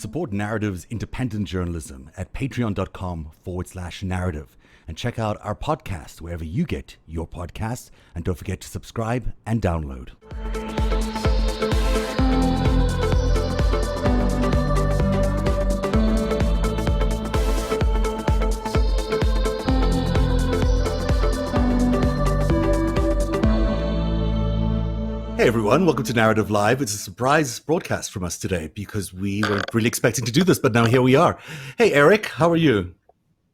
Support Narativ's independent journalism at patreon.com/narrative and check out our podcast wherever you get your podcasts. And don't forget to subscribe and download. Hey everyone, welcome to Narrative Live. It's a surprise broadcast from us today because we weren't really expecting to do this, but now here we are. Hey Eric, how are you?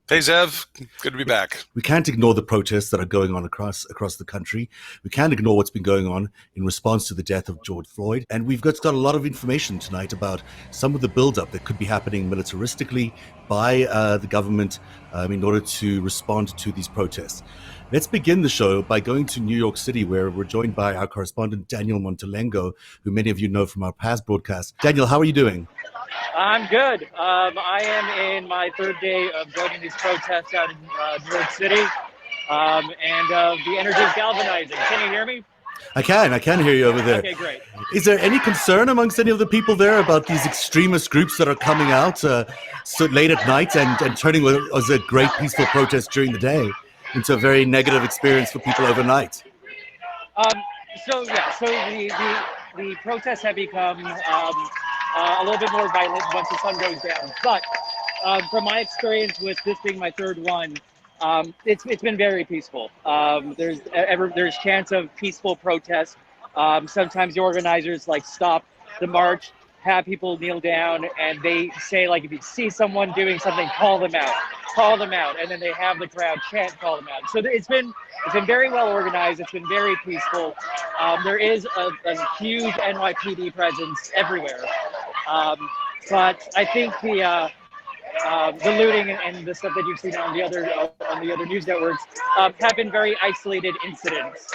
Hey Zev, good to be back. We can't ignore the protests that are going on across the country. We can't ignore what's been going on in response to the death of George Floyd. And we've got a lot of information tonight about some of the buildup that could be happening militaristically by the government in order to respond to these protests. Let's begin the show by going to New York City, where we're joined by our correspondent, Daniel Montelengo, who many of you know from our past broadcasts. Daniel, how are you doing? I'm good. I am in my third day of joining these protests out in New York City, and the energy is galvanizing. Can you hear me? I can hear you over there. Okay, great. Is there any concern amongst any of the people there about these extremist groups that are coming out so late at night and turning what was a great peaceful protest during the day into a very negative experience for people overnight? So the protests have become a little bit more violent once the sun goes down. But from my experience with this being my third one, it's been very peaceful. There's chance of peaceful protest. Sometimes the organizers stop the march, have people kneel down, and they say, if you see someone doing something, call them out, and then they have the crowd chant, call them out. So it's been very well organized. It's been very peaceful. There is a huge NYPD presence everywhere, but I think the looting and the stuff that you've seen on the other news networks have been very isolated incidents.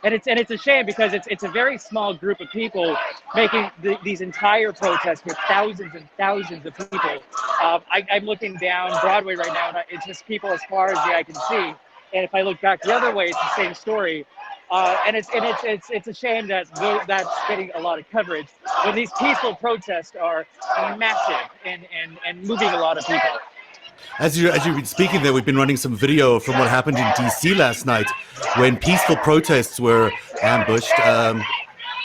And it's a shame because it's a very small group of people making these entire protests with thousands and thousands of people. I'm looking down Broadway right now, and it's just people as far as the eye can see. And if I look back the other way, it's the same story. And it's a shame that that's getting a lot of coverage when these peaceful protests are massive and moving a lot of people. As you've been speaking there, we've been running some video from what happened in D.C. last night when peaceful protests were ambushed.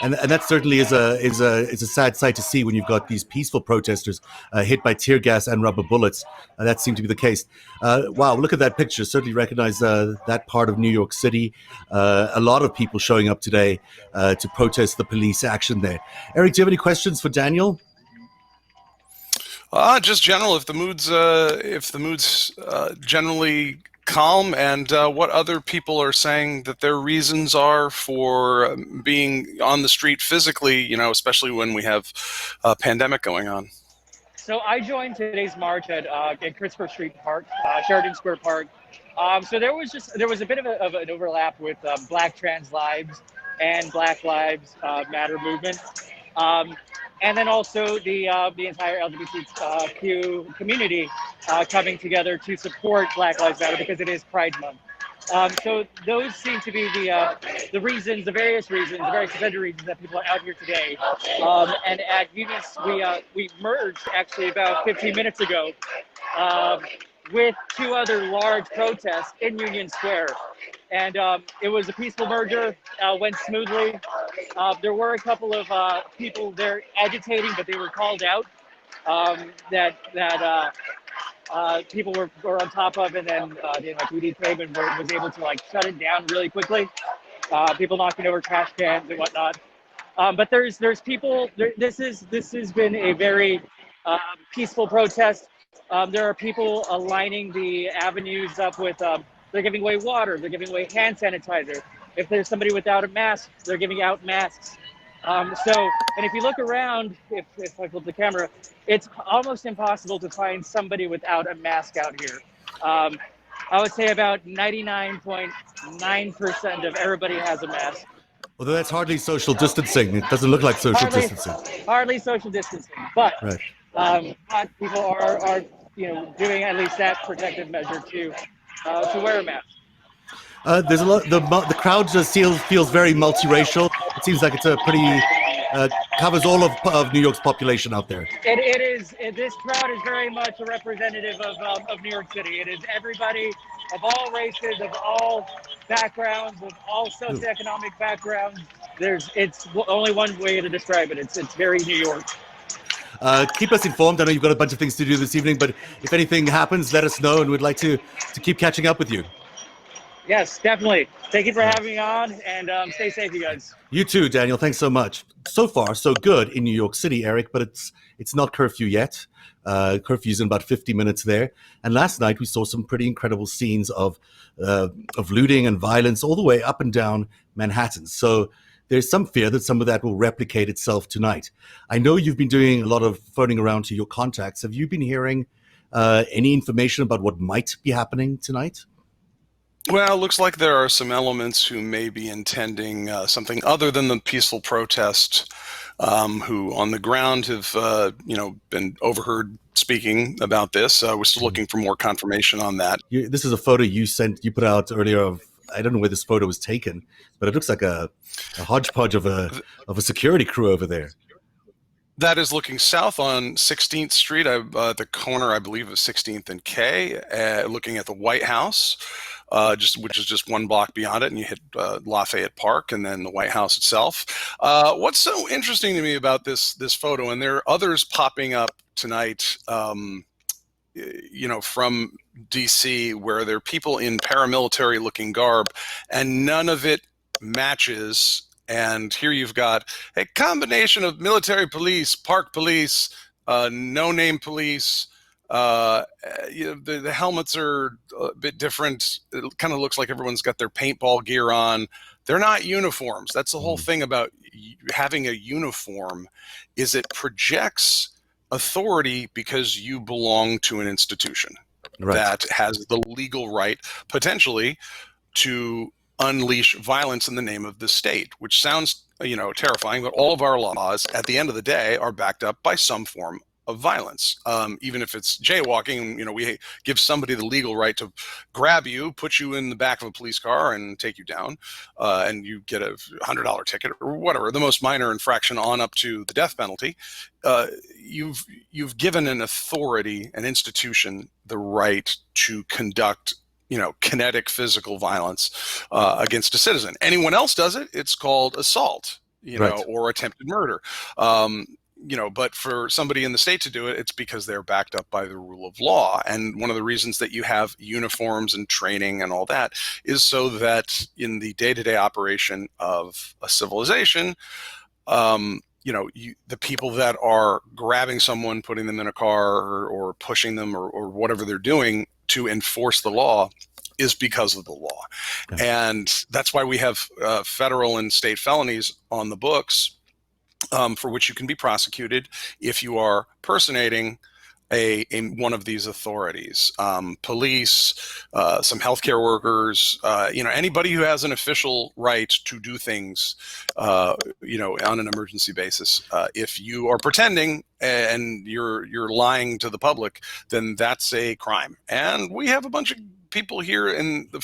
And that certainly is a sad sight to see when you've got these peaceful protesters hit by tear gas and rubber bullets. That seemed to be the case. Wow, look at that picture. Certainly recognize that part of New York City. A lot of people showing up today to protest the police action there. Eric, do you have any questions for Daniel? Just general, if the mood's generally calm, and what other people are saying that their reasons are for being on the street physically, especially when we have a pandemic going on. So I joined today's march at Christopher Street Park, Sheridan Square Park. So there was a bit of an overlap with Black Trans Lives and Black Lives Matter movement. And then also the entire LGBTQ community coming together to support Black Lives Matter because it is Pride Month. So those seem to be the reasons, the various agenda reasons that people are out here today. And at Eunice, we merged actually about 15 minutes ago with two other large protests in Union Square. And it was a peaceful merger, went smoothly. There were a couple of people there agitating, but they were called out that people were on top of, and then the NYPD came and was able to shut it down really quickly. People knocking over trash cans and whatnot. But there's people. This has been a very peaceful protest. There are people lining the avenues up with. They're giving away water. They're giving away hand sanitizer. If there's somebody without a mask, they're giving out masks. And if you look around, if I flip the camera, it's almost impossible to find somebody without a mask out here. I would say about 99.9% of everybody has a mask. Although that's hardly social distancing. It doesn't look like social distancing. Hardly social distancing, but right. People are doing at least that protective measure to wear a mask. There's a lot. The crowd just feels very multiracial. It seems like it's a pretty covers all of New York's population out there. It is. This crowd is very much a representative of New York City. It is everybody of all races, of all backgrounds, of all socioeconomic backgrounds. It's only one way to describe it. It's very New York. Keep us informed. I know you've got a bunch of things to do this evening, but if anything happens, let us know, and we'd like to keep catching up with you. Yes, definitely. Thank you for having me on, and stay safe, you guys. You too, Daniel. Thanks so much. So far, so good in New York City, Eric, but it's not curfew yet. Curfew's in about 50 minutes there. And last night we saw some pretty incredible scenes of looting and violence all the way up and down Manhattan. So there's some fear that some of that will replicate itself tonight. I know you've been doing a lot of phoning around to your contacts. Have you been hearing any information about what might be happening tonight? Well, it looks like there are some elements who may be intending something other than the peaceful protest, who on the ground have, been overheard speaking about this. We're still looking for more confirmation on that. This is a photo you put out earlier of, I don't know where this photo was taken, but it looks like a hodgepodge of a security crew over there. That is looking south on 16th Street, the corner, I believe, of 16th and K, looking at the White House, which is just one block beyond it, and you hit Lafayette Park and then the White House itself. What's so interesting to me about this photo, and there are others popping up tonight, from DC, where there are people in paramilitary-looking garb, and none of it matches. And here you've got a combination of military police, park police, no-name police. The helmets are a bit different. It kind of looks like everyone's got their paintball gear on. They're not uniforms. That's the whole thing about having a uniform, is it projects authority because you belong to an institution that has the legal right, potentially, to unleash violence in the name of the state, which sounds, terrifying, but all of our laws at the end of the day are backed up by some form of violence. Even if it's jaywalking, we give somebody the legal right to grab you, put you in the back of a police car and take you down, and you get a $100 ticket or whatever, the most minor infraction on up to the death penalty. You've given an authority, an institution, the right to conduct kinetic physical violence against a citizen. Anyone else does it, it's called assault, or attempted murder. But for somebody in the state to do it, it's because they're backed up by the rule of law. And one of the reasons that you have uniforms and training and all that is so that in the day-to-day operation of a civilization, the people that are grabbing someone, putting them in a car or pushing them or whatever they're doing to enforce the law is because of the law. Yeah. And that's why we have federal and state felonies on the books, for which you can be prosecuted if you are personating one of these authorities, police, some healthcare workers, anybody who has an official right to do things, on an emergency basis. If you are pretending and you're lying to the public, then that's a crime. And we have a bunch of people here in the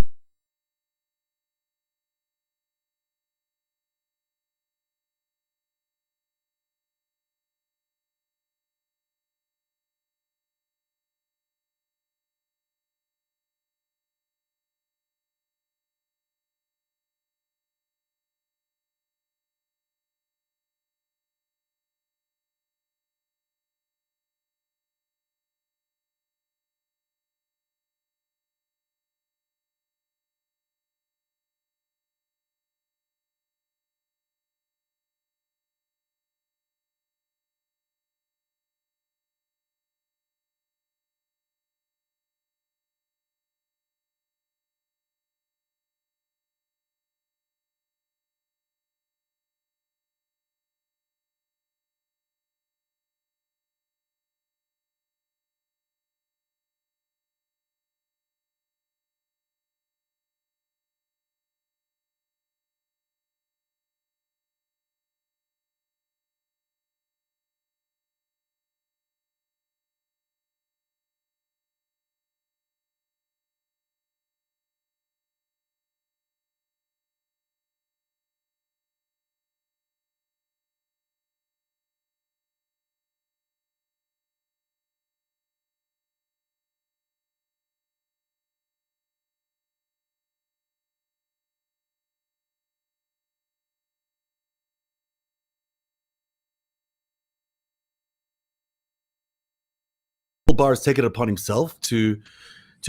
Barr has taken it upon himself to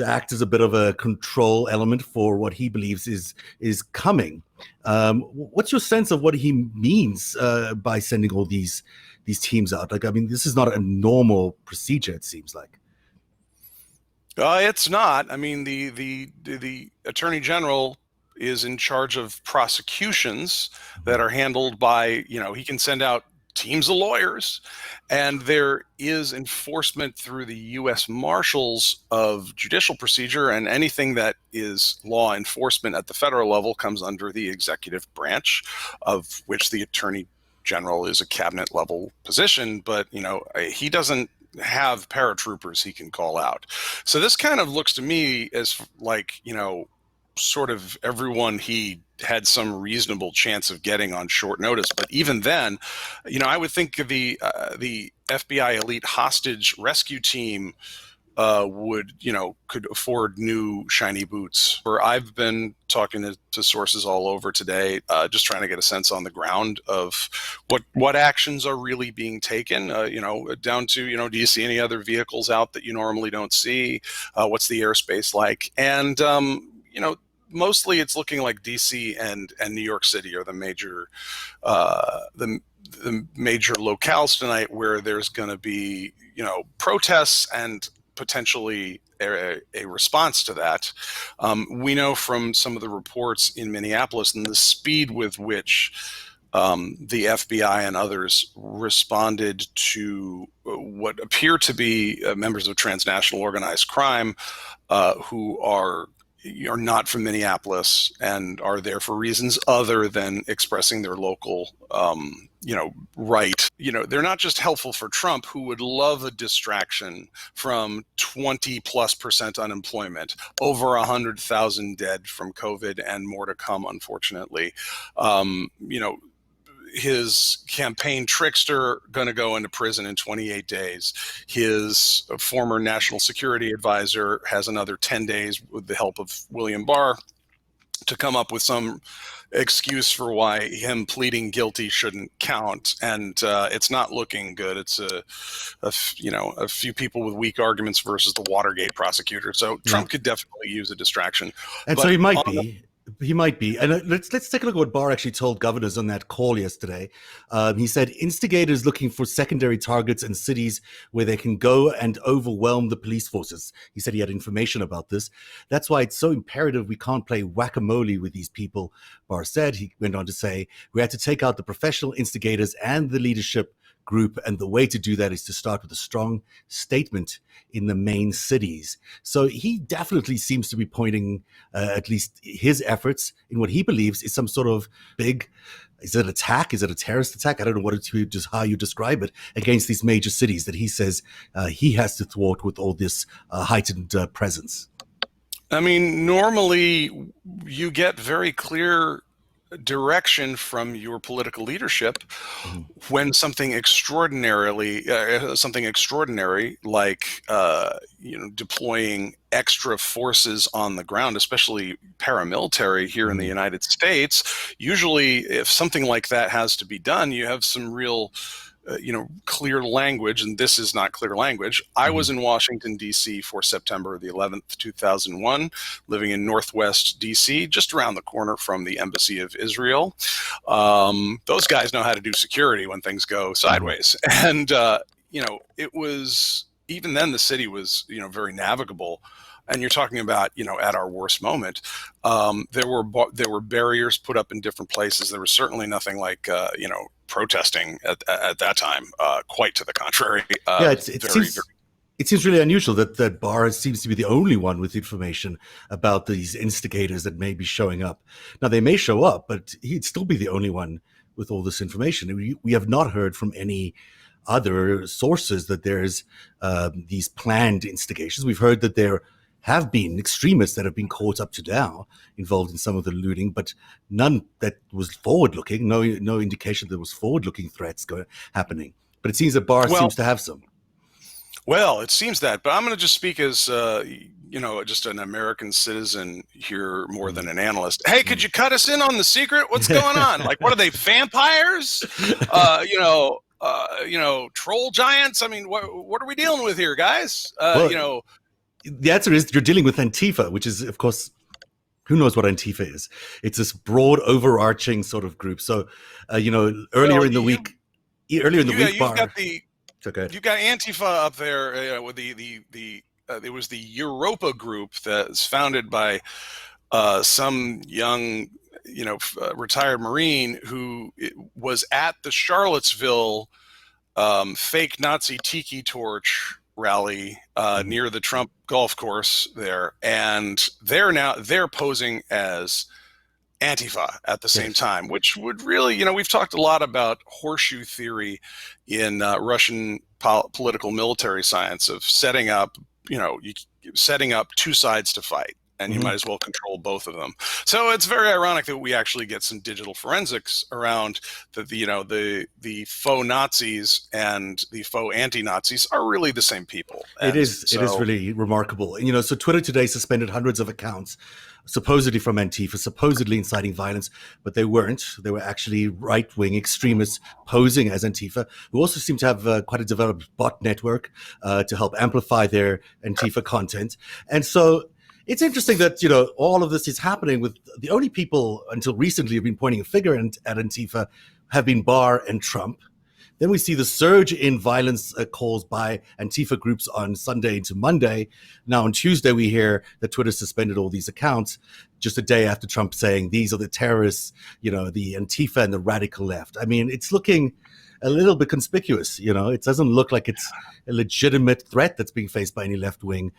act as a bit of a control element for what he believes is coming. What's your sense of what he means by sending all these teams out? Like, I mean, this is not a normal procedure, it seems like. It's not. I mean, the Attorney General is in charge of prosecutions that are handled by, he can send out teams of lawyers, and there is enforcement through the U.S. Marshals of judicial procedure, and anything that is law enforcement at the federal level comes under the executive branch, of which the Attorney General is a cabinet level position, but he doesn't have paratroopers he can call out. So this kind of looks to me as like, sort of everyone he had some reasonable chance of getting on short notice. But even then, I would think the FBI elite hostage rescue team could afford new shiny boots. I've been talking to sources all over today, just trying to get a sense on the ground of what actions are really being taken, down to, do you see any other vehicles out that you normally don't see? What's the airspace like? And, mostly it's looking like DC and New York City are the major the major locales tonight where there's going to be, protests and potentially a response to that. We know from some of the reports in Minneapolis and the speed with which the FBI and others responded to what appear to be members of transnational organized crime who are not from Minneapolis and are there for reasons other than expressing their local, right. They're not just helpful for Trump, who would love a distraction from 20+% unemployment, over 100,000 dead from COVID and more to come, unfortunately. His campaign trickster going to go into prison in 28 days. His former national security advisor has another 10 days with the help of William Barr to come up with some excuse for why him pleading guilty shouldn't count. And it's not looking good. It's a few people with weak arguments versus the Watergate prosecutor. So Trump could definitely use a distraction. And so he might be. He might be. And let's take a look at what Barr actually told governors on that call yesterday. He said instigators looking for secondary targets in cities where they can go and overwhelm the police forces. He said he had information about this. That's why it's so imperative we can't play whack-a-mole with these people, Barr said. He went on to say, we had to take out the professional instigators and the leadership group, and the way to do that is to start with a strong statement in the main cities. So he definitely seems to be pointing at least his efforts in what he believes is some sort of big, is it attack? Is it a terrorist attack? I don't know just how you describe it, against these major cities that he says he has to thwart with all this heightened presence. I mean, normally you get very clear direction from your political leadership when something extraordinary like deploying extra forces on the ground, especially paramilitary here in the United States. Usually if something like that has to be done, you have some real clear language, and this is not clear language. I was in Washington, D.C. for September the 11th, 2001, living in Northwest D.C., just around the corner from the Embassy of Israel. Those guys know how to do security when things go sideways. And, it was, even then the city was, very navigable. And you're talking about, at our worst moment, there were barriers put up in different places. There was certainly nothing like, protesting at that time. Quite to the contrary. It seems really unusual that Barr seems to be the only one with information about these instigators that may be showing up. Now, they may show up, but he'd still be the only one with all this information. We have not heard from any other sources that there's these planned instigations. We've heard that there have been extremists that have been caught up to now involved in some of the looting, but none that was forward-looking, no indication there was forward-looking threats happening. But it seems that Barr seems to have some. Well, it seems that, but I'm going to just speak as, just an American citizen here more than an analyst. Hey, could you cut us in on the secret? What's going on? Like, what are they, vampires? troll giants? I mean, what are we dealing with here, guys? Well, the answer is you're dealing with Antifa, which is, of course, who knows what Antifa is? It's this broad, overarching sort of group. So, earlier in the week, Barr. Okay. You got Antifa up there with it was the Europa group that's founded by some young, retired Marine who was at the Charlottesville fake Nazi tiki torch rally near the Trump golf course there, and they're posing as Antifa at the same time, which would really, we've talked a lot about horseshoe theory in Russian political military science of setting up two sides to fight. And you might as well control both of them. So it's very ironic that we actually get some digital forensics around the faux Nazis and the faux anti-Nazis are really the same people. It is really remarkable. So Twitter today suspended hundreds of accounts, supposedly from Antifa, supposedly inciting violence, but they weren't. They were actually right-wing extremists posing as Antifa, who also seem to have quite a developed bot network to help amplify their Antifa content. And so it's interesting that, all of this is happening with the only people until recently who've been pointing a finger at Antifa have been Barr and Trump. Then we see the surge in violence calls by Antifa groups on Sunday into Monday. Now on Tuesday, we hear that Twitter suspended all these accounts just a day after Trump saying these are the terrorists, the Antifa and the radical left. I mean, it's looking a little bit conspicuous. It doesn't look like it's a legitimate threat that's being faced by any left-wing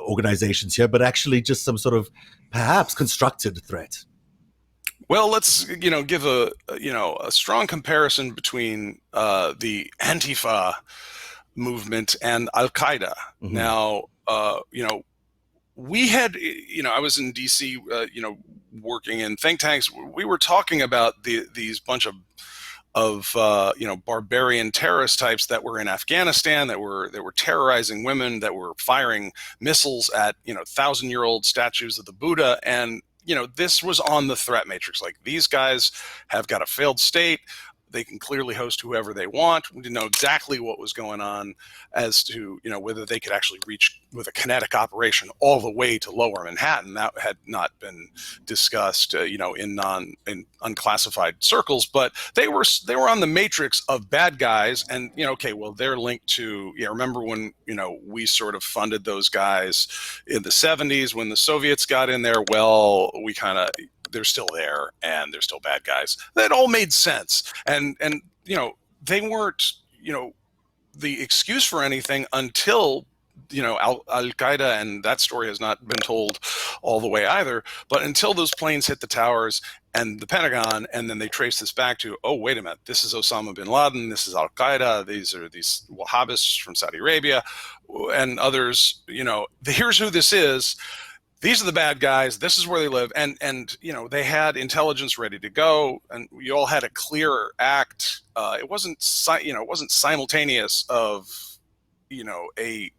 organizations here, but actually just some sort of perhaps constructed threat. Well, let's give a strong comparison between the Antifa movement and Al Qaeda. Now, we had I was in DC, working in think tanks. We were talking about these bunch of barbarian terrorist types that were in Afghanistan, that were terrorizing women, that were firing missiles at 1,000-year-old statues of the Buddha. And this was on the threat matrix. Like, these guys have got a failed state. They can clearly host whoever they want. We didn't know exactly what was going on as to, whether they could actually reach with a kinetic operation all the way to Lower Manhattan. That had not been discussed, in unclassified circles. But they were on the matrix of bad guys, and they're linked to. Remember when we sort of funded those guys in the 70s when the Soviets got in there? Well, they're still there and they're still bad guys. That all made sense. And they weren't, the excuse for anything until, Al-Qaeda, and that story has not been told all the way either, but until those planes hit the towers and the Pentagon, and then they trace this back to, oh, wait a minute, this is Osama bin Laden, this is Al-Qaeda, these are these Wahhabists from Saudi Arabia and others, here's who this is. These are the bad guys. This is where they live, and they had intelligence ready to go, and we all had a clear act. It wasn't simultaneous of an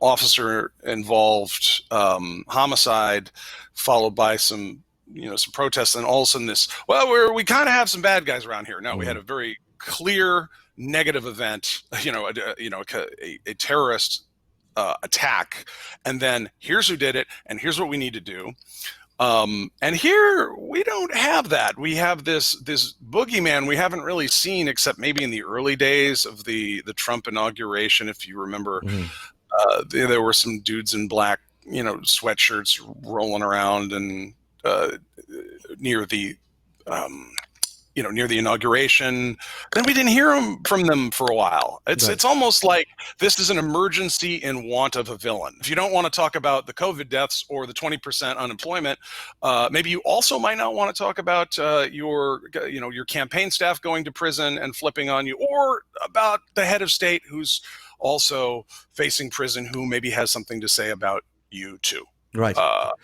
officer involved homicide followed by some protests, and all of a sudden we kind of have some bad guys around here. No, we had a very clear negative event. A terrorist attack, and then here's who did it, and here's what we need to do. And here we don't have that. We have this boogeyman we haven't really seen except maybe in the early days of the Trump inauguration. If you remember, there were some dudes in black, sweatshirts rolling around and near the inauguration. Then we didn't hear from them for a while. It's almost like this is an emergency in want of a villain. If you don't want to talk about the COVID deaths or the 20% unemployment, maybe you also might not want to talk about your campaign staff going to prison and flipping on you, or about the head of state who's also facing prison, who maybe has something to say about you too. Right.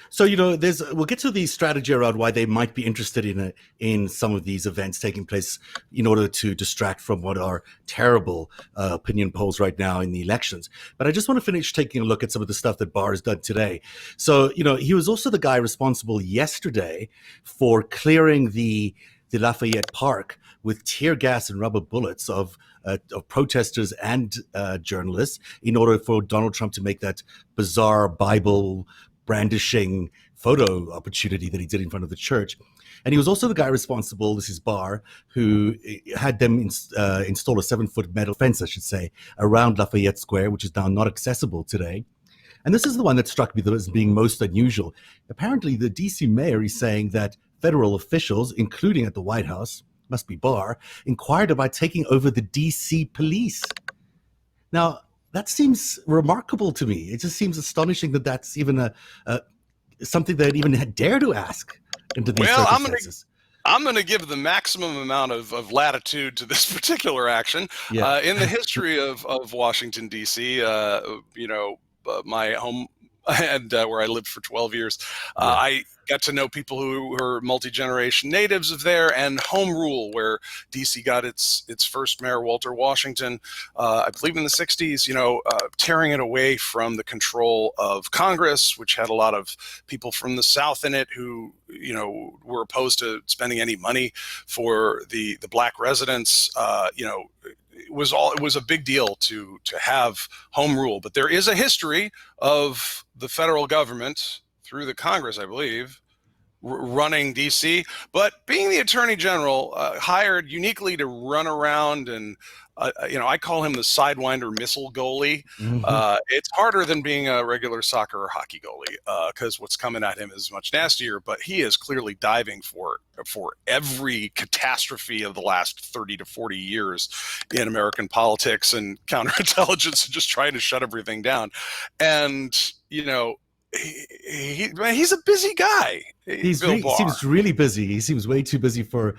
So, we'll get to the strategy around why they might be interested in some of these events taking place in order to distract from what are terrible opinion polls right now in the elections. But I just want to finish taking a look at some of the stuff that Barr has done today. So, he was also the guy responsible yesterday for clearing the Lafayette Park with tear gas and rubber bullets of protesters and journalists in order for Donald Trump to make that bizarre Bible brandishing photo opportunity that he did in front of the church. And he was also the guy responsible, this is Barr, who had them install a 7-foot metal fence, I should say, around Lafayette Square, which is now not accessible today. And this is the one that struck me as being most unusual. Apparently, the DC mayor is saying that federal officials, including at the White House, must be Barr, inquired about taking over the DC police. Now, that seems remarkable to me. It just seems astonishing that that's even something they even dare to ask into these circumstances. I'm going to give the maximum amount of latitude to this particular action. Yeah. In the history of Washington, D.C., my home and where I lived for 12 years, I got to know people who were multi-generation natives of there, and home rule, where DC got its first mayor, Walter Washington, I believe in the 60s, tearing it away from the control of Congress, which had a lot of people from the South in it who, were opposed to spending any money for the black residents. It was a big deal to have home rule, but there is a history of the federal government through the Congress, I believe, running DC. But being the Attorney General, hired uniquely to run around and I call him the Sidewinder missile goalie. Mhm. It's harder than being a regular soccer or hockey goalie because what's coming at him is much nastier. But he is clearly diving for every catastrophe of the last 30 to 40 years in American politics and counterintelligence, and just trying to shut everything down. And he's a busy guy. He seems really busy. He seems way too busy for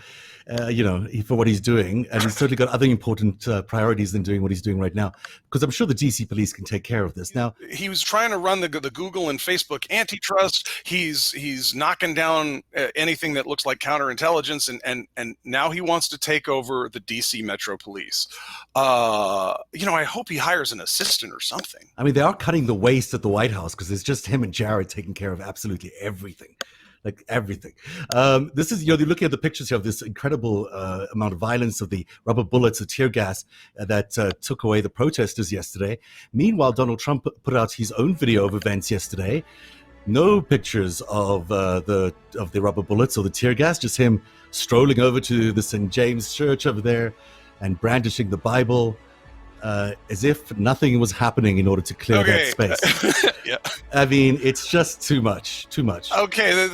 what he's doing, and he's certainly got other important priorities than doing what he's doing right now. Because I'm sure the DC police can take care of this. Now, he was trying to run the Google and Facebook antitrust. He's knocking down anything that looks like counterintelligence, and now he wants to take over the DC Metro Police. I hope he hires an assistant or something. I mean, they are cutting the waste at the White House because it's just him and Jared taking care of absolutely everything. Like everything. This is, you're looking at the pictures here of this incredible amount of violence, of the rubber bullets, the tear gas that took away the protesters yesterday. Meanwhile, Donald Trump put out his own video of events yesterday. No pictures of the rubber bullets or the tear gas, just him strolling over to the St. James Church over there and brandishing the Bible. As if nothing was happening in order to clear that space. Yeah. I mean, it's just too much. Okay.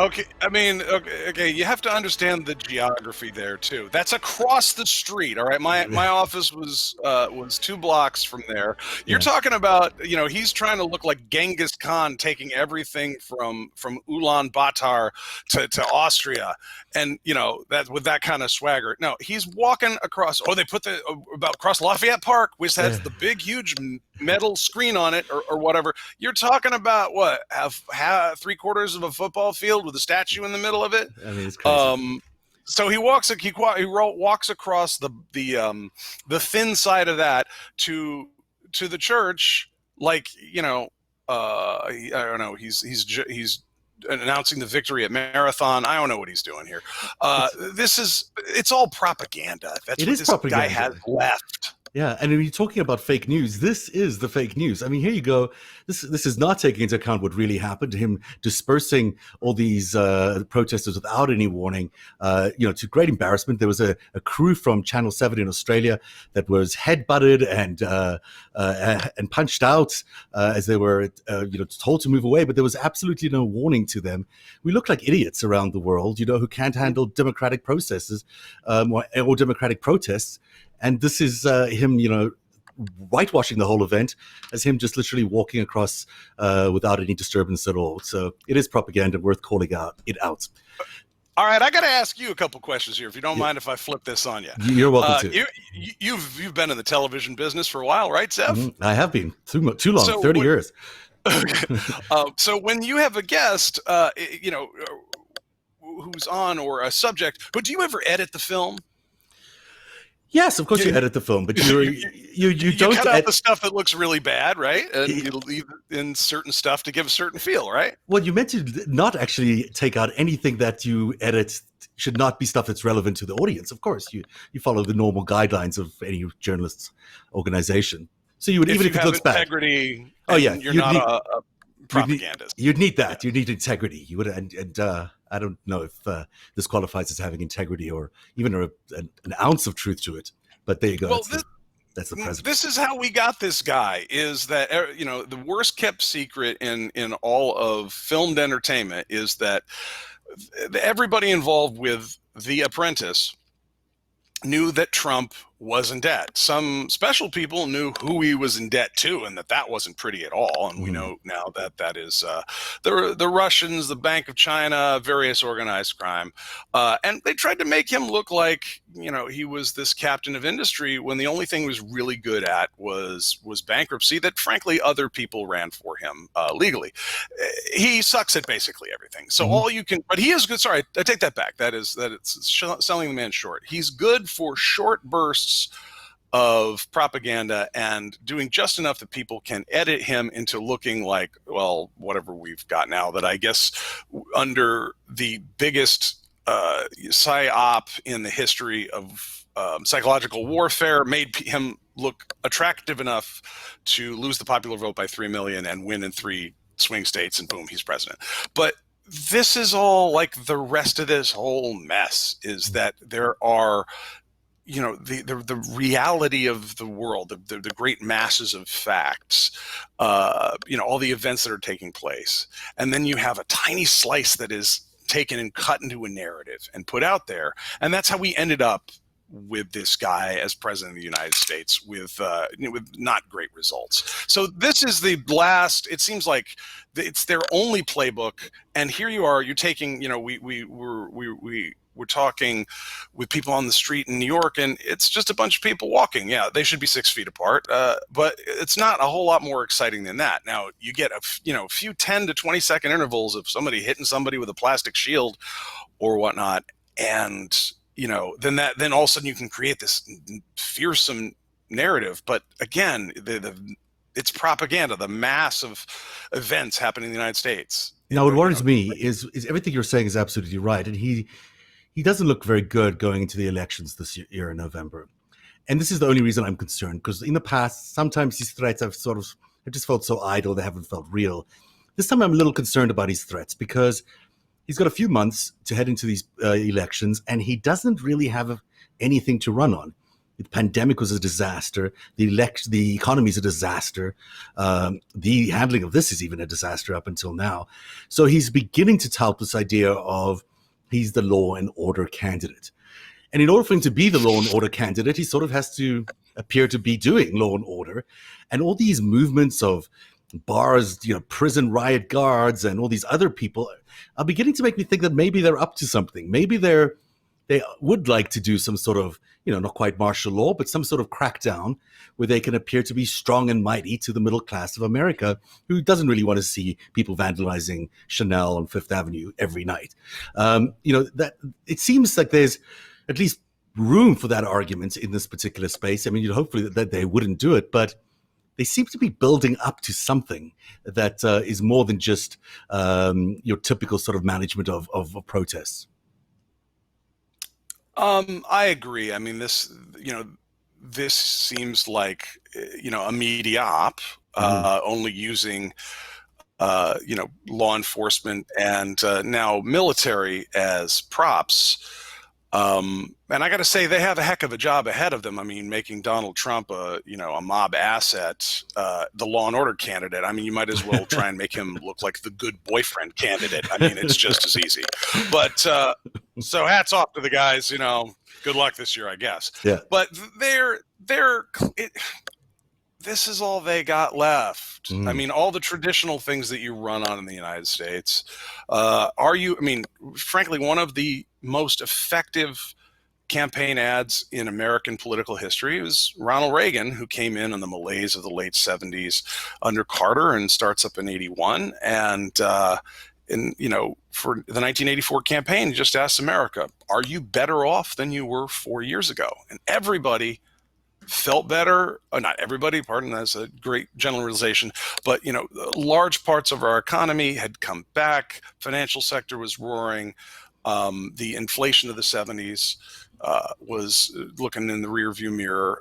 Okay, I mean, okay, you have to understand the geography there too. That's across the street, all right? My office was 2 blocks from there. You're talking about, he's trying to look like Genghis Khan, taking everything from Ulaanbaatar to Austria, and that with that kind of swagger. No, he's walking across. Oh, they put across Lafayette Park, which has the big, huge metal screen on it, or whatever. You're talking about what, have 3/4 of a football field with a statue in the middle of it. I mean, it's crazy. So he walks across the thin side of that to the church, like I don't know. He's announcing the victory at Marathon. I don't know what he's doing here. It's all propaganda. That's what this guy has left. Yeah, and when you're talking about fake news, this is the fake news. I mean, here you go. This is not taking into account what really happened, him dispersing all these protesters without any warning, to great embarrassment. There was a crew from Channel 7 in Australia that was headbutted and punched out as they were told to move away, but there was absolutely no warning to them. We look like idiots around the world, who can't handle democratic processes or democratic protests. And this is him, whitewashing the whole event as him just literally walking across without any disturbance at all. So it is propaganda worth calling it out. All right, I got to ask you a couple questions here, if you don't mind if I flip this on you. You're welcome to. You've been in the television business for a while, right, Zev? Mm-hmm. I have been too long, 30 years. Okay. So when you have a guest, who's on or a subject, but do you ever edit the film? Yes, of course you edit the film, but you don't cut out the stuff that looks really bad, right? And you leave in certain stuff to give a certain feel, right? Well, you meant to not actually take out anything that you edit should not be stuff that's relevant to the audience. Of course, you follow the normal guidelines of any journalist's organization. So you would, even if it looks integrity, bad. Oh yeah, you're not a propagandist. You'd need that. Yeah. You need integrity. You would, and I don't know if this qualifies as having integrity or even an ounce of truth to it. But there you go. Well, that's the president. This is how we got this guy. Is that the worst kept secret in all of filmed entertainment is that everybody involved with The Apprentice knew that Trump was in debt. Some special people knew who he was in debt to, and that wasn't pretty at all. And we know now that is the Russians, the Bank of China, various organized crime, and they tried to make him look like he was this captain of industry when the only thing he was really good at was bankruptcy. That frankly other people ran for him legally. He sucks at basically everything. So all you can, but he is good. Sorry, I take that back. It's selling the man short. He's good for short bursts of propaganda and doing just enough that people can edit him into looking like, well, whatever we've got now, that I guess under the biggest psyop in the history of psychological warfare made him look attractive enough to lose the popular vote by 3 million and win in 3 swing states, and boom, he's president. But this is all like the rest of this whole mess is that there are the reality of the world, the great masses of facts, all the events that are taking place. And then you have a tiny slice that is taken and cut into a narrative and put out there. And that's how we ended up with this guy as president of the United States with not great results. So this is the last, it seems like it's their only playbook. And here you are, you're taking, we're talking with people on the street in New York, and it's just a bunch of people walking. Yeah, they should be 6 feet apart, but it's not a whole lot more exciting than that. Now, you get a few 10 to 20 second intervals of somebody hitting somebody with a plastic shield or whatnot, and then all of a sudden you can create this fearsome narrative. But again, it's propaganda, the mass of events happening in the United States. Now, what worries me is everything you're saying is absolutely right, and he doesn't look very good going into the elections this year in November. And this is the only reason I'm concerned, because in the past, sometimes these threats have just felt so idle, they haven't felt real. This time I'm a little concerned about his threats because he's got a few months to head into these elections, and he doesn't really have anything to run on. The pandemic was a disaster. The economy is a disaster. The handling of this is even a disaster up until now. So he's beginning to tout this idea of he's the law and order candidate. And in order for him to be the law and order candidate, he sort of has to appear to be doing law and order. And all these movements of Barr's, prison riot guards and all these other people are beginning to make me think that maybe they're up to something. Maybe they would like to do some sort of, not quite martial law, but some sort of crackdown where they can appear to be strong and mighty to the middle class of America, who doesn't really want to see people vandalizing Chanel on Fifth Avenue every night. That it seems like there's at least room for that argument in this particular space. I mean, hopefully that they wouldn't do it, but they seem to be building up to something that is more than just your typical sort of management of protests. I agree. I mean, this seems like, a media op, only using, law enforcement and now military as props. And I got to say, they have a heck of a job ahead of them. I mean, making Donald Trump a mob asset, the law and order candidate. I mean, you might as well try and make him look like the good boyfriend candidate. I mean, it's just as easy. But so hats off to the guys. Good luck this year, I guess. Yeah. But this is all they got left. I mean, all the traditional things that you run on in the United States. Frankly, one of the most effective campaign ads in American political history was Ronald Reagan, who came in the malaise of the late 70s under Carter and starts up in 81. And for the 1984 campaign, just asked America, are you better off than you were 4 years ago? And everybody felt better. Not everybody, pardon, that's a great generalization, but large parts of our economy had come back. Financial sector was roaring. The inflation of the 70s was looking in the rearview mirror.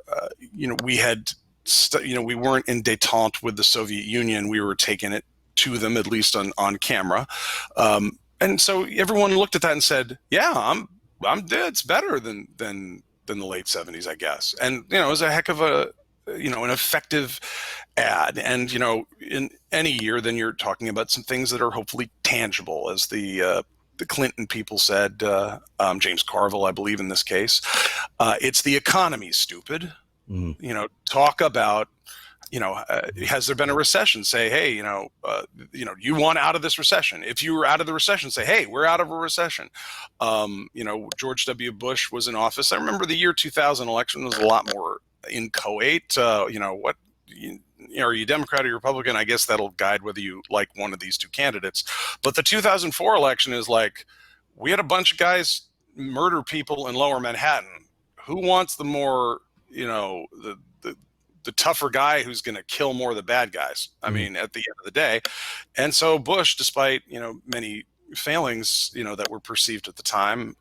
We had, we weren't in détente with the Soviet Union. We were taking it to them, at least on camera. And so everyone looked at that and said, yeah, I'm dead. It's better than the late 70s, I guess. And, it was a heck of an effective ad. And, in any year, then you're talking about some things that are hopefully tangible, as the Clinton people said, James Carville, I believe in this case. It's the economy, stupid. Talk about, has there been a recession? Say, hey, you want out of this recession. If you were out of the recession, say, hey, we're out of a recession. George W. Bush was in office. I remember the year 2000 election was a lot more inchoate. Are you Democrat or Republican? I guess that'll guide whether you like one of these two candidates. But the 2004 election is like, we had a bunch of guys murder people in Lower Manhattan. Who wants the more, the tougher guy who's going to kill more of the bad guys? I mean, at the end of the day. And so Bush, despite, many failings, that were perceived at the time,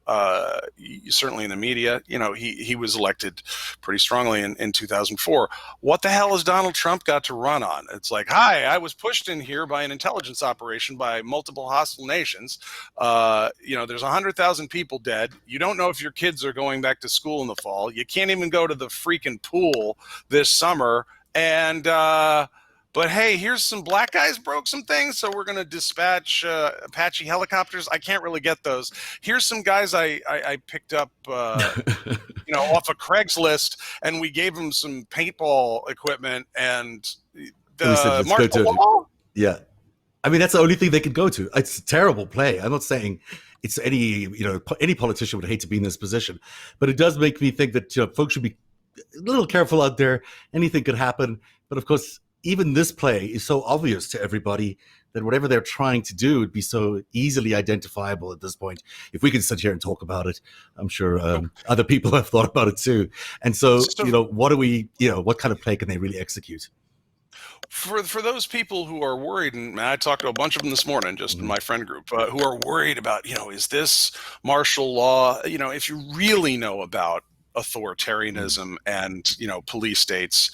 certainly in the media, he was elected pretty strongly in 2004. What the hell has Donald Trump got to run on? It's like, hi, I was pushed in here by an intelligence operation by multiple hostile nations. There's 100,000 people dead. You don't know if your kids are going back to school in the fall. You can't even go to the freaking pool this summer. And, but hey, here's some black guys broke some things, so we're going to dispatch Apache helicopters. I can't really get those. Here's some guys I picked up, off of Craigslist, and we gave them some paintball equipment and the martial law. Yeah, I mean that's the only thing they could go to. It's a terrible play. I'm not saying it's any politician would hate to be in this position, but it does make me think that folks should be a little careful out there. Anything could happen, but of course, even this play is so obvious to everybody that whatever they're trying to do would be so easily identifiable at this point. If we can sit here and talk about it, I'm sure other people have thought about it too. And so, what kind of play can they really execute? For those people who are worried, and I talked to a bunch of them this morning, just in my friend group, who are worried about, is this martial law? If you really know about authoritarianism and police states,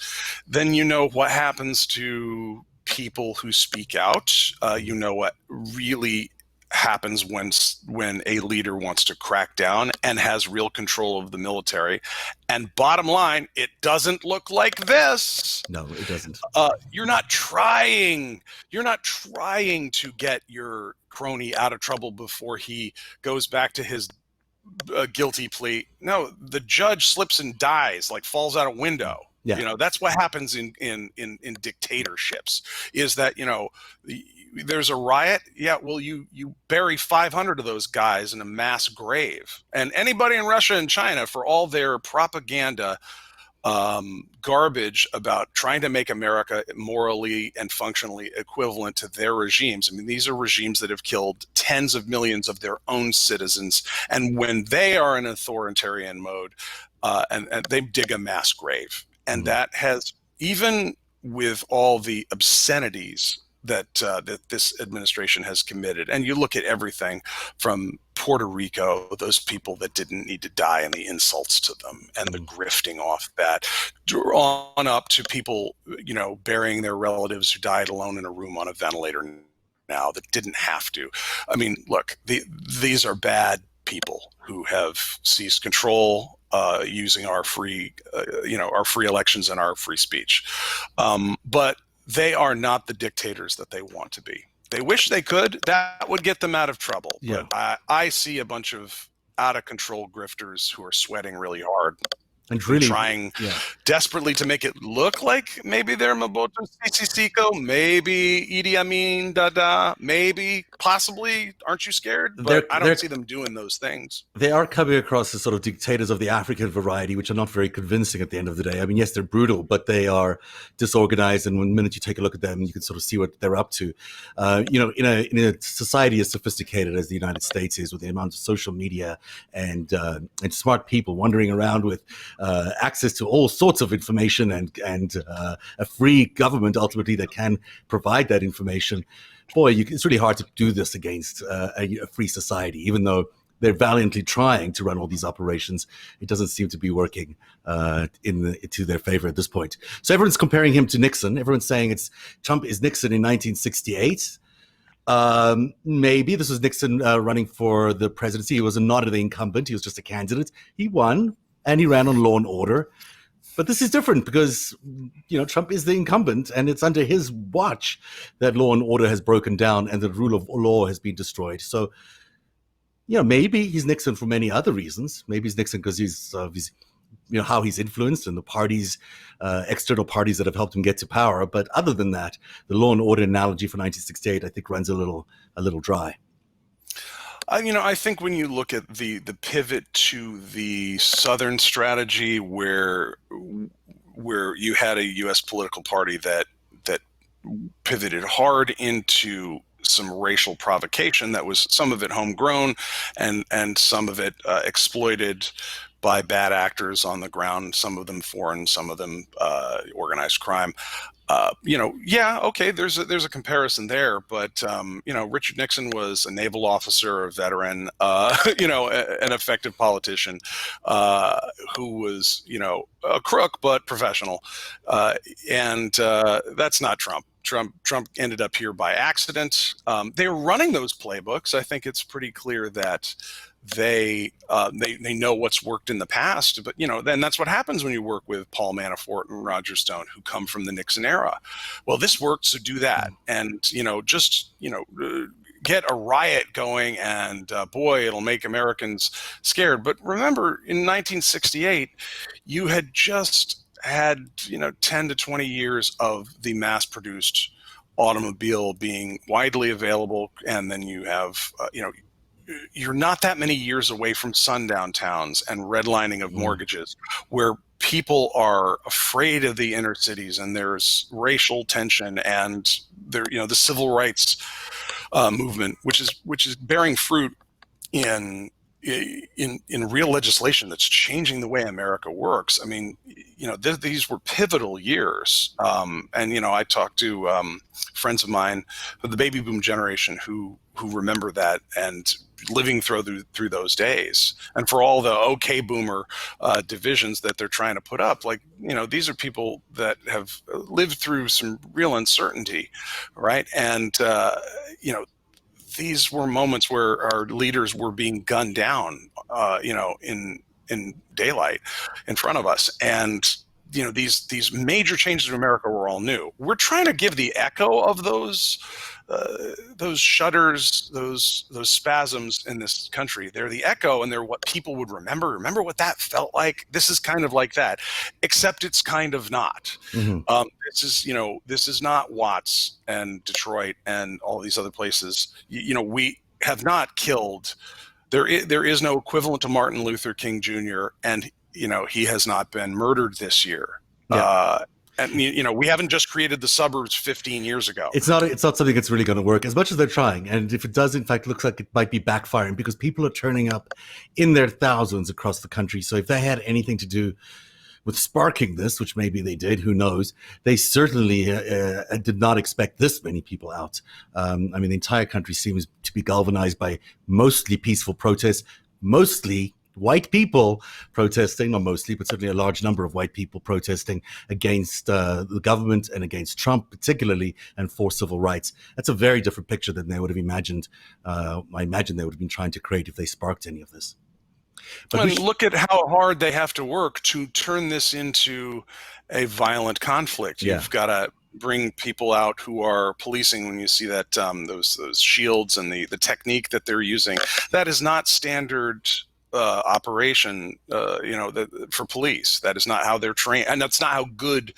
then what happens to people who speak out. What really happens when a leader wants to crack down and has real control of the military. And bottom line, it doesn't look like this. No, it doesn't. You're not trying to get your crony out of trouble before he goes back to his guilty plea. No, the judge slips and dies, like falls out a window. Yeah. That's what happens in dictatorships, is that, there's a riot. Yeah. Well, you bury 500 of those guys in a mass grave. And anybody in Russia and China, for all their propaganda, garbage about trying to make America morally and functionally equivalent to their regimes. I mean, these are regimes that have killed tens of millions of their own citizens. And when they are in authoritarian mode, and they dig a mass grave. And that has, even with all the obscenities that this administration has committed, and you look at everything from Puerto Rico, those people that didn't need to die and the insults to them and the grifting off that, on up to people, burying their relatives who died alone in a room on a ventilator now that didn't have to. I mean, look, these are bad people who have seized control, using our free elections and our free speech. But they are not the dictators that they want to be. They wish they could. That would get them out of trouble. Yeah. But I see a bunch of out of control grifters who are sweating really hard and really trying desperately to make it look like maybe they're Mobutu Sese Seko, maybe Idi Amin Dada, maybe possibly, aren't you scared? But They're- I they're- don't see them doing those things. They are coming across as sort of dictators of the African variety, which are not very convincing at the end of the day. I mean, yes, they're brutal, but they are disorganized. And the minute you take a look at them, you can sort of see what they're up to. In a society as sophisticated as the United States is, with the amount of social media and smart people wandering around with access to all sorts of information and a free government ultimately that can provide that information. Boy, it's really hard to do this against a free society, even though they're valiantly trying to run all these operations. It doesn't seem to be working to their favor at this point. So everyone's comparing him to Nixon. Everyone's saying Trump is Nixon in 1968. Maybe this was Nixon running for the presidency. He was not the incumbent. He was just a candidate. He won, and he ran on law and order. But this is different because, Trump is the incumbent, and it's under his watch that law and order has broken down and the rule of law has been destroyed. So, maybe he's Nixon for many other reasons. Maybe he's Nixon because he's how he's influenced and the parties, external parties that have helped him get to power. But other than that, the law and order analogy for 1968, I think, runs a little dry. I think when you look at the pivot to the Southern strategy, where you had a U.S. political party that pivoted hard into some racial provocation, that was some of it homegrown and some of it exploited by bad actors on the ground, some of them foreign, some of them organized crime. Okay, there's a comparison there, but Richard Nixon was a naval officer, a veteran, an effective politician, who was, a crook but professional, and that's not Trump. Trump ended up here by accident. They were running those playbooks. I think it's pretty clear that they know what's worked in the past, but then that's what happens when you work with Paul Manafort and Roger Stone, who come from the Nixon era. Well, this worked, so do that, and get a riot going, and boy, it'll make Americans scared. But remember, in 1968, you had just had 10 to 20 years of the mass-produced automobile being widely available, and then you have you're not that many years away from sundown towns and redlining of mortgages, where people are afraid of the inner cities, and there's racial tension, and there, the civil rights movement, which is bearing fruit in real legislation that's changing the way America works. I mean, these were pivotal years, and I talked to friends of mine of the baby boom generation who remember that and living through those days. And for all the okay boomer divisions that they're trying to put up, these are people that have lived through some real uncertainty, right? And these were moments where our leaders were being gunned down, in daylight in front of us. And these major changes in America were all new. We're trying to give the echo of those shudders, those spasms in this country. They're the echo, and they're what people would remember. Remember what that felt like? This is kind of like that, except it's kind of not. Mm-hmm. This is not Watts and Detroit and all these other places. We have not killed. There is no equivalent to Martin Luther King Jr., and he has not been murdered this year. Yeah. And we haven't just created the suburbs 15 years ago. It's not something that's really going to work, as much as they're trying. And if it does, in fact, looks like it might be backfiring, because people are turning up in their thousands across the country. So if they had anything to do with sparking this, which maybe they did, who knows, they certainly did not expect this many people out. The entire country seems to be galvanized by mostly peaceful protests, mostly white people protesting, not mostly, but certainly a large number of white people protesting against the government and against Trump particularly, and for civil rights. That's a very different picture than they would have imagined. I imagine they would have been trying to create if they sparked any of this. But look at how hard they have to work to turn this into a violent conflict. You've got to bring people out who are policing. When you see that those shields and the technique that they're using, that is not standard operation, for police. That is not how they're trained, and that's not how good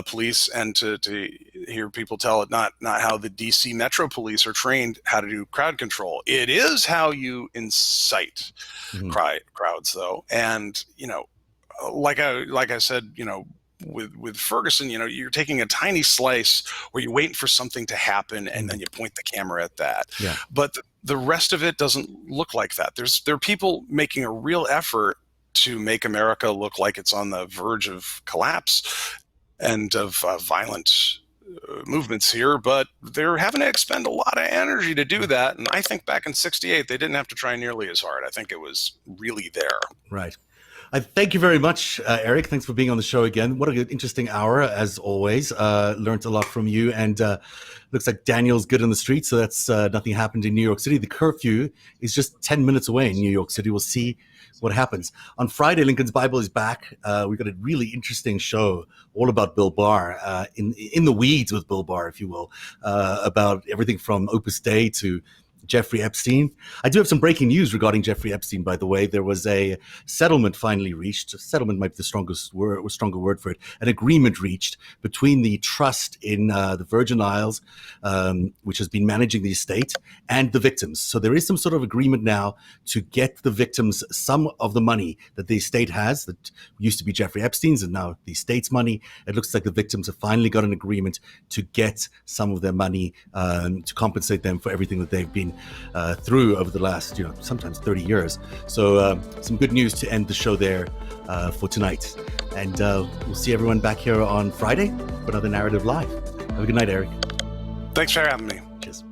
police, and to hear people tell it, not how the DC Metro Police are trained how to do crowd control. It is how you incite crowds, though. And like I said, with Ferguson, you're taking a tiny slice where you're waiting for something to happen, and then you point the camera at that. Yeah. But the rest of it doesn't look like that. There are people making a real effort to make America look like it's on the verge of collapse and of violent movements here, but they're having to expend a lot of energy to do that. And I think back in '68, they didn't have to try nearly as hard. I think it was really there. Right. Thank you very much, Eric. Thanks for being on the show again. What an interesting hour, as always. Learned a lot from you. And looks like Daniel's good in the street, so that's nothing happened in New York City. The curfew is just 10 minutes away in New York City. We'll see what happens. On Friday, Lincoln's Bible is back. We've got a really interesting show all about Bill Barr, in the weeds with Bill Barr, if you will, about everything from Opus Dei to Jeffrey Epstein. I do have some breaking news regarding Jeffrey Epstein, by the way. There was a settlement finally reached. Settlement might be the stronger word for it. An agreement reached between the trust in the Virgin Isles, which has been managing the estate, and the victims. So there is some sort of agreement now to get the victims some of the money that the estate has, that used to be Jeffrey Epstein's and now the estate's money. It looks like the victims have finally got an agreement to get some of their money to compensate them for everything that they've been through over the last, sometimes 30 years. So some good news to end the show there for tonight. And we'll see everyone back here on Friday for another Narrative Live. Have a good night, Eric. Thanks for having me. Cheers.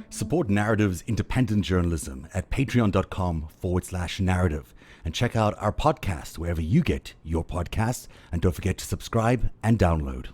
Support Narrative's independent journalism at patreon.com/narrative. And check out our podcast wherever you get your podcasts. And don't forget to subscribe and download.